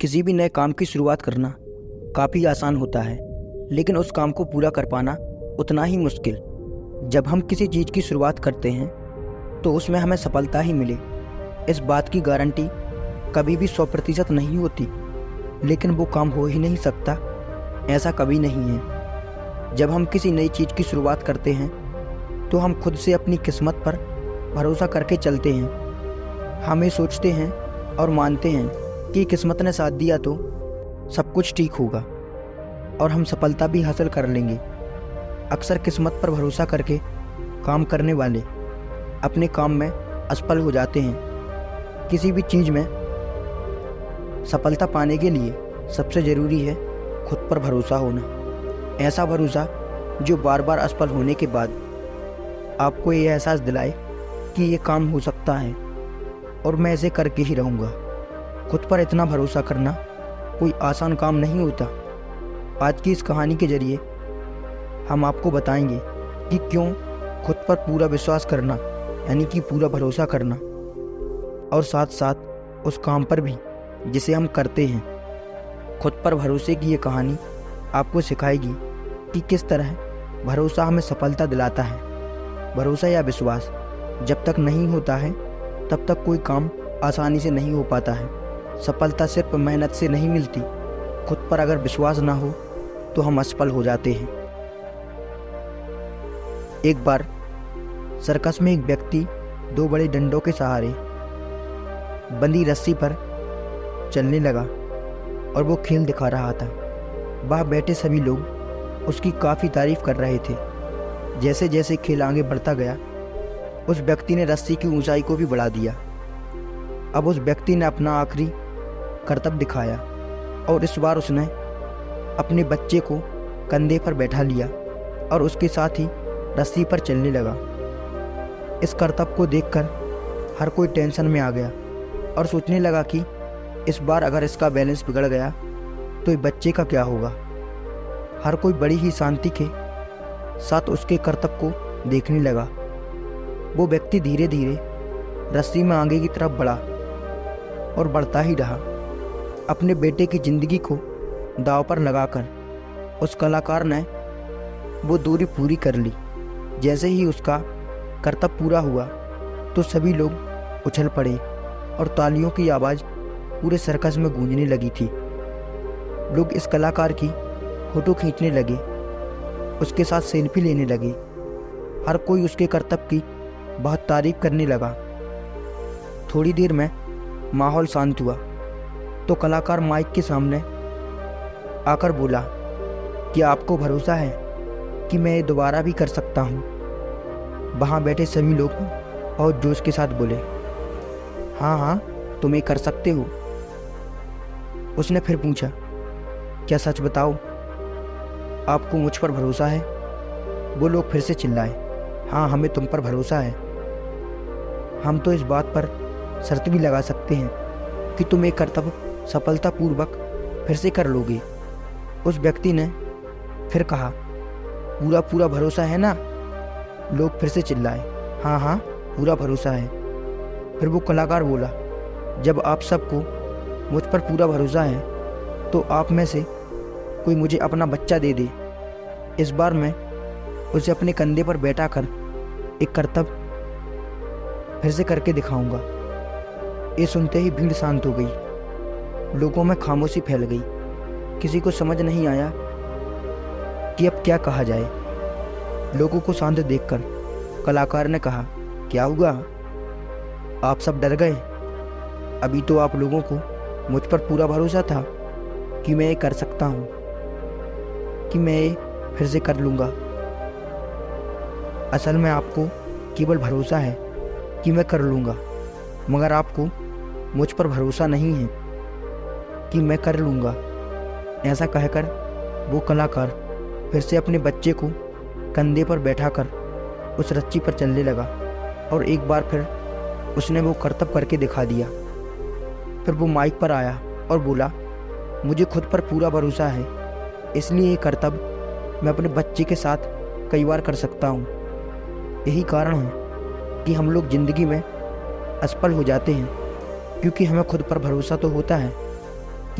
किसी भी नए काम की शुरुआत करना काफ़ी आसान होता है, लेकिन उस काम को पूरा कर पाना उतना ही मुश्किल। जब हम किसी चीज़ की शुरुआत करते हैं तो उसमें हमें सफलता ही मिले, इस बात की गारंटी कभी भी 100% नहीं होती। लेकिन वो काम हो ही नहीं सकता, ऐसा कभी नहीं है। जब हम किसी नई चीज़ की शुरुआत करते हैं तो हम खुद से अपनी किस्मत पर भरोसा करके चलते हैं। हम ये सोचते हैं और मानते हैं कि किस्मत ने साथ दिया तो सब कुछ ठीक होगा और हम सफलता भी हासिल कर लेंगे। अक्सर किस्मत पर भरोसा करके काम करने वाले अपने काम में असफल हो जाते हैं। किसी भी चीज़ में सफलता पाने के लिए सबसे ज़रूरी है खुद पर भरोसा होना। ऐसा भरोसा जो बार बार असफल होने के बाद आपको ये एहसास दिलाए कि ये काम हो सकता है और मैं इसे करके ही रहूँगा। खुद पर इतना भरोसा करना कोई आसान काम नहीं होता। आज की इस कहानी के जरिए हम आपको बताएंगे कि क्यों खुद पर पूरा विश्वास करना यानी कि पूरा भरोसा करना, और साथ साथ उस काम पर भी जिसे हम करते हैं। खुद पर भरोसे की ये कहानी आपको सिखाएगी कि किस तरह भरोसा हमें सफलता दिलाता है। भरोसा या विश्वास जब तक नहीं होता है तब तक कोई काम आसानी से नहीं हो पाता है। सफलता सिर्फ मेहनत से नहीं मिलती। खुद पर अगर विश्वास ना हो तो हम असफल हो जाते हैं। एक बार सर्कस में एक व्यक्ति दो बड़े डंडों के सहारे बंधी रस्सी पर चलने लगा और वो खेल दिखा रहा था। वहाँ बैठे सभी लोग उसकी काफ़ी तारीफ कर रहे थे। जैसे जैसे खेल आगे बढ़ता गया, उस व्यक्ति ने रस्सी की ऊंचाई को भी बढ़ा दिया। अब उस व्यक्ति ने अपना आखिरी करतब दिखाया और इस बार उसने अपने बच्चे को कंधे पर बैठा लिया और उसके साथ ही रस्सी पर चलने लगा। इस करतब को देखकर हर कोई टेंशन में आ गया और सोचने लगा कि इस बार अगर इसका बैलेंस बिगड़ गया तो इस बच्चे का क्या होगा। हर कोई बड़ी ही शांति के साथ उसके करतब को देखने लगा। वो व्यक्ति धीरे धीरे रस्सी में आगे की तरफ बढ़ा और बढ़ता ही रहा। अपने बेटे की ज़िंदगी को दांव पर लगाकर उस कलाकार ने वो दूरी पूरी कर ली। जैसे ही उसका करतब पूरा हुआ तो सभी लोग उछल पड़े और तालियों की आवाज़ पूरे सर्कस में गूंजने लगी थी। लोग इस कलाकार की फ़ोटो खींचने लगे, उसके साथ सेल्फी लेने लगे। हर कोई उसके करतब की बहुत तारीफ करने लगा। थोड़ी देर में माहौल शांत हुआ तो कलाकार माइक के सामने आकर बोला, क्या आपको भरोसा है कि मैं ये दोबारा भी कर सकता हूँ? वहाँ बैठे सभी लोग बहुत जोश के साथ बोले, हाँ हाँ, तुम ये कर सकते हो। उसने फिर पूछा, क्या सच बताओ, आपको मुझ पर भरोसा है? वो लोग फिर से चिल्लाए, हाँ, हमें तुम पर भरोसा है। हम तो इस बात पर शर्त भी लगा सकते हैं कि तुम एक करतब सफलतापूर्वक फिर से कर लोगे। उस व्यक्ति ने फिर कहा, पूरा पूरा भरोसा है ना? लोग फिर से चिल्लाए, हाँ हाँ, पूरा भरोसा है। फिर वो कलाकार बोला, जब आप सबको मुझ पर पूरा भरोसा है तो आप में से कोई मुझे अपना बच्चा दे दे। इस बार मैं उसे अपने कंधे पर बैठा कर एक करतब फिर से करके दिखाऊंगा। ये सुनते ही भीड़ शांत हो गई। लोगों में खामोशी फैल गई। किसी को समझ नहीं आया कि अब क्या कहा जाए। लोगों को शांत देखकर कलाकार ने कहा, क्या हुआ, आप सब डर गए? अभी तो आप लोगों को मुझ पर पूरा भरोसा था कि मैं ये कर सकता हूँ, कि मैं ये फिर से कर लूँगा। असल में आपको केवल भरोसा है कि मैं कर लूँगा, मगर आपको मुझ पर भरोसा नहीं है कि मैं कर लूँगा। ऐसा कहकर वो कलाकार फिर से अपने बच्चे को कंधे पर बैठाकर उस रस्सी पर चलने लगा और एक बार फिर उसने वो करतब करके दिखा दिया। फिर वो माइक पर आया और बोला, मुझे खुद पर पूरा भरोसा है, इसलिए ये करतब मैं अपने बच्चे के साथ कई बार कर सकता हूँ। यही कारण है कि हम लोग ज़िंदगी में असफल हो जाते हैं, क्योंकि हमें खुद पर भरोसा तो होता है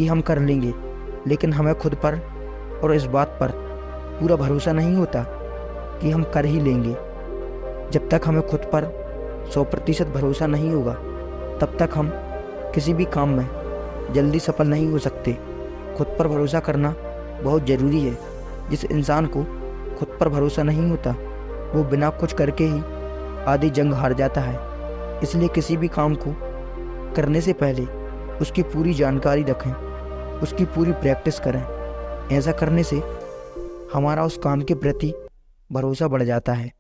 कि हम कर लेंगे, लेकिन हमें खुद पर और इस बात पर पूरा भरोसा नहीं होता कि हम कर ही लेंगे। जब तक हमें खुद पर 100% भरोसा नहीं होगा, तब तक हम किसी भी काम में जल्दी सफल नहीं हो सकते। खुद पर भरोसा करना बहुत ज़रूरी है। जिस इंसान को खुद पर भरोसा नहीं होता, वो बिना कुछ करके ही आधी जंग हार जाता है। इसलिए किसी भी काम को करने से पहले उसकी पूरी जानकारी रखें, उसकी पूरी प्रैक्टिस करें। ऐसा करने से हमारा उस काम के प्रति भरोसा बढ़ जाता है।